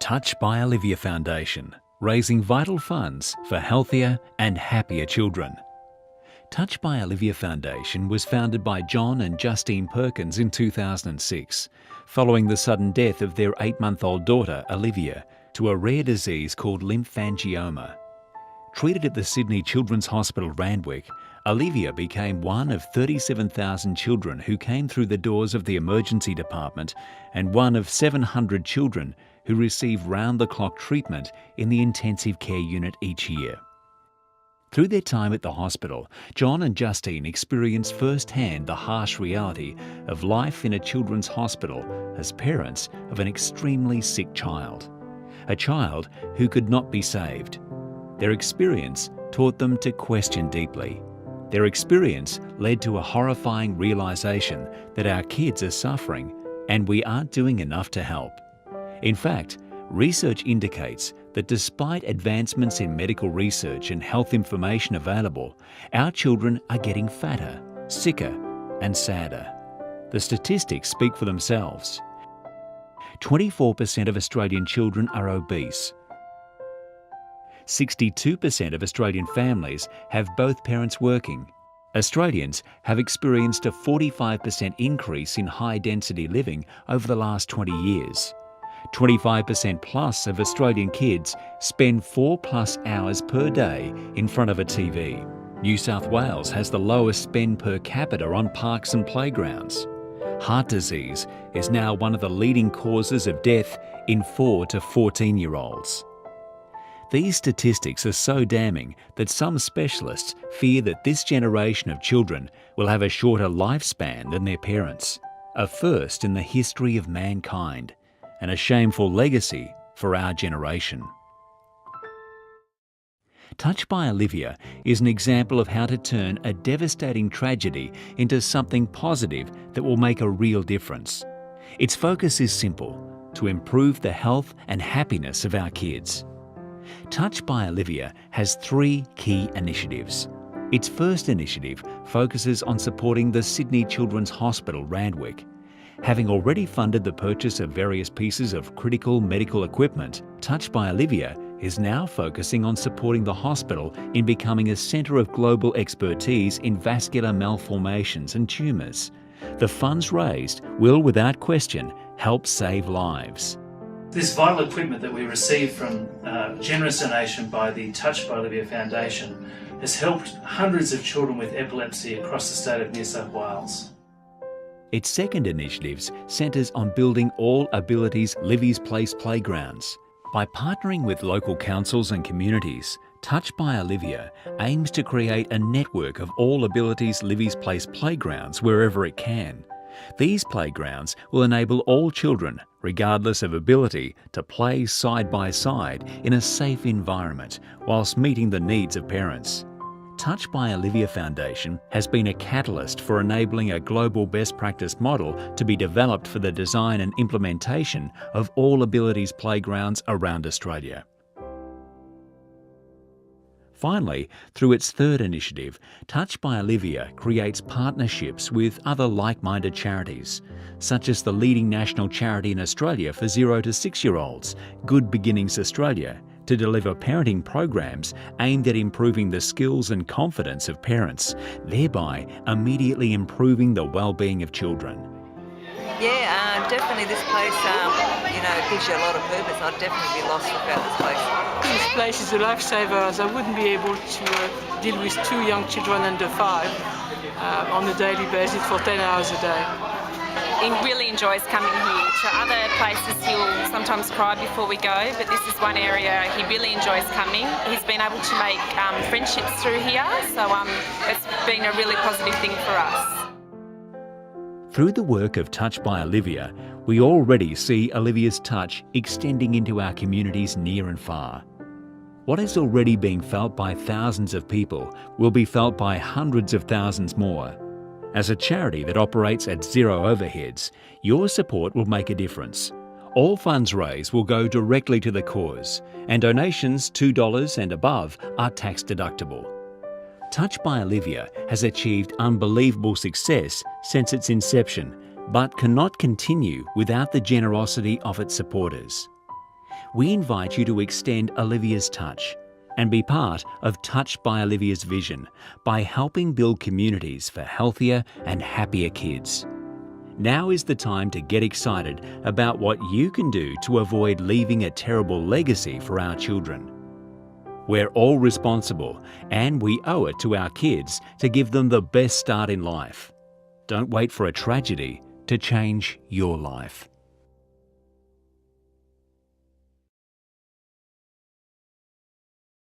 Touch by Olivia Foundation, raising vital funds for healthier and happier children. Touch by Olivia Foundation was founded by John and Justine Perkins in 2006, following the sudden death of their 8-month-old daughter, Olivia, to a rare disease called Lymphangioma. Treated at the Sydney Children's Hospital, Randwick, Olivia became one of 37,000 children who came through the doors of the emergency department and one of 700 children who receive round-the-clock treatment in the intensive care unit each year. Through their time at the hospital, John and Justine experienced firsthand the harsh reality of life in a children's hospital as parents of an extremely sick child, a child who could not be saved. Their experience taught them to question deeply. Their experience led to a horrifying realisation that our kids are suffering and we aren't doing enough to help. In fact, research indicates that despite advancements in medical research and health information available, our children are getting fatter, sicker and sadder. The statistics speak for themselves. 24% of Australian children are obese. 62% of Australian families have both parents working. Australians have experienced a 45% increase in high-density living over the last 20 years. 25% plus of Australian kids spend 4+ hours per day in front of a TV. New South Wales has the lowest spend per capita on parks and playgrounds. Heart disease is now one of the leading causes of death in 4 to 14-year-olds. These statistics are so damning that some specialists fear that this generation of children will have a shorter lifespan than their parents, a first in the history of mankind, and a shameful legacy for our generation. Touch by Olivia is an example of how to turn a devastating tragedy into something positive that will make a real difference. Its focus is simple: to improve the health and happiness of our kids. Touch by Olivia has 3 key initiatives. Its first initiative focuses on supporting the Sydney Children's Hospital, Randwick. Having already funded the purchase of various pieces of critical medical equipment, Touch by Olivia is now focusing on supporting the hospital in becoming a centre of global expertise in vascular malformations and tumours. The funds raised will, without question, help save lives. This vital equipment that we received from generous donation by the Touch by Olivia Foundation has helped hundreds of children with epilepsy across the state of New South Wales. Its second initiative centres on building all abilities Livy's Place playgrounds. By partnering with local councils and communities, Touch by Olivia aims to create a network of all abilities Livy's Place playgrounds wherever it can. These playgrounds will enable all children, regardless of ability, to play side by side in a safe environment whilst meeting the needs of parents. Touch by Olivia Foundation has been a catalyst for enabling a global best practice model to be developed for the design and implementation of all abilities playgrounds around Australia. Finally, through its third initiative, Touch by Olivia creates partnerships with other like-minded charities, such as the leading national charity in Australia for 0 to 6-year-olds, Good Beginnings Australia, to deliver parenting programs aimed at improving the skills and confidence of parents, thereby immediately improving the well-being of children. Yeah, definitely this place, gives you a lot of purpose. I'd definitely be lost without this place. This place is a lifesaver, as I wouldn't be able to deal with 2 young children under 5 on a daily basis for 10 hours a day. He really enjoys coming here. To other places he'll sometimes cry before we go, but this is one area he really enjoys coming. He's been able to make friendships through here, so it's been a really positive thing for us. Through the work of Touch by Olivia, we already see Olivia's touch extending into our communities near and far. What is already being felt by thousands of people will be felt by hundreds of thousands more. As a charity that operates at zero overheads, your support will make a difference. All funds raised will go directly to the cause, and donations $2 and above are tax deductible. Touch by Olivia has achieved unbelievable success since its inception, but cannot continue without the generosity of its supporters. we invite you to extend Olivia's touch and be part of Touched by Olivia's vision by helping build communities for healthier and happier kids. Now is the time to get excited about what you can do to avoid leaving a terrible legacy for our children. We're all responsible, and we owe it to our kids to give them the best start in life. Don't wait for a tragedy to change your life.